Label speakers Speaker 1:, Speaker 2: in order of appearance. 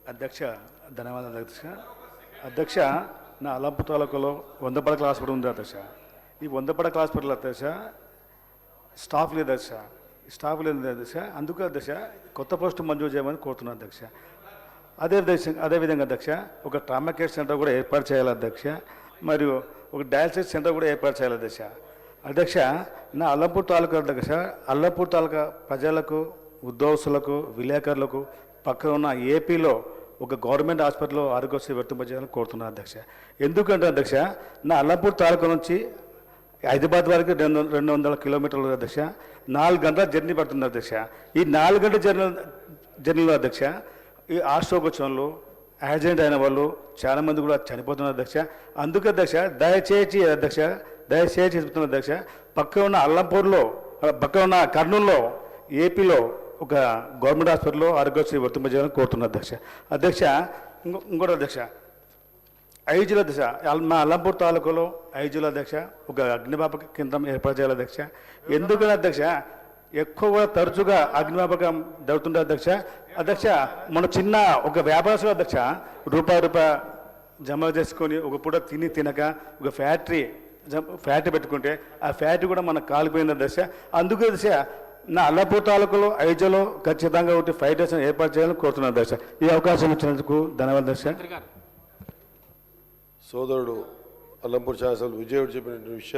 Speaker 1: అధ్యక్ష, ధన్యవాదాలు అధ్యక్ష. అధ్యక్ష, నా అలంపు తాలూకాలో 100 పడకల హాస్పిటల్ ఉంది అధ్యక్ష. ఈ 100 పడకల హాస్పిటల్ అధ్యక్ష స్టాఫ్ లేదు అధ్యక్ష. స్టాఫ్ లేదు అధ్యక్ష. అందుకే అధ్యక్ష కొత్త పోస్టు మంజూరు చేయమని కోరుతున్నాను అధ్యక్ష. అదేవిధంగా అధ్యక్ష ఒక ట్రామా కేర్ సెంటర్ కూడా ఏర్పాటు చేయాలి అధ్యక్ష. మరియు ఒక డయాలసిస్ సెంటర్ కూడా ఏర్పాటు చేయాలి అధ్యక్ష. అధ్యక్ష, నా అల్లంపూర్ తాలూకా అధ్యక్ష అల్లంపూర్ తాలూకా ప్రజలకు, ఉద్యోగస్తులకు, విలేకరులకు పక్కన ఉన్న ఏపీలో ఒక గవర్నమెంట్ హాస్పిటల్లో ఆరోగ్యశ్రీ వర్తింపజేయాలని కోరుతున్నాను అధ్యక్ష. ఎందుకంటే అధ్యక్ష నా అల్లంపూర్ తాలూకా నుంచి హైదరాబాద్ వరకు 200 కిలోమీటర్లు అధ్యక్ష. 4 గంటల జర్నీ పడుతుంది అధ్యక్ష. ఈ 4 గంటల జర్నీలో అధ్యక్ష ఈ ఆస్ట్రోపచంలో యాక్సిడెంట్ అయిన వాళ్ళు చాలామంది కూడా చనిపోతున్నారు అధ్యక్ష. అందుకే అధ్యక్ష దయచేసి చెప్తున్న అధ్యక్ష పక్కన ఉన్న అల్లంపూర్లో, పక్కన ఉన్న కర్నూలులో, ఏపీలో ఒక గవర్నమెంట్ హాస్పిటల్లో ఆరోగ్యశ్రీ వర్తింపజేయాలని కోరుతున్నా అధ్యక్ష. అధ్యక్ష ఇంకోటి అధ్యక్ష, ఐజీలో అధ్యక్ష మా అల్లంపూర్ తాలూకాలో ఐజీలో అధ్యక్ష ఒక అగ్నిమాపక కేంద్రం ఏర్పాటు చేయాలి అధ్యక్ష. ఎందుకని అధ్యక్ష ఎక్కువ తరచుగా అగ్నిమాపకం జరుగుతుండే అధ్యక్ష. అధ్యక్ష మన చిన్న ఒక వ్యాపారస్తులు అధ్యక్ష రూపాయి జమ చేసుకొని ఒక పూట తినక ఒక ఫ్యాక్టరీ పెట్టుకుంటే ఆ ఫ్యాక్టరీ కూడా మనకు కాలిపోయింది అధ్యక్ష. అందుకే అధ్యక్ష నా అల్లంపూర్ తాలూకాలో ఐజీలో ఖచ్చితంగా ఒకటి 5 days ఏర్పాటు చేయాలని కోరుతున్నాను అధ్యక్ష. ఈ అవకాశం ఇచ్చినందుకు ధన్యవాదాలు అధ్యక్ష.
Speaker 2: సోదరుడు అల్లంపూర్ శాసనసభ్యులు విజయుడు చెప్పిన విషయాలు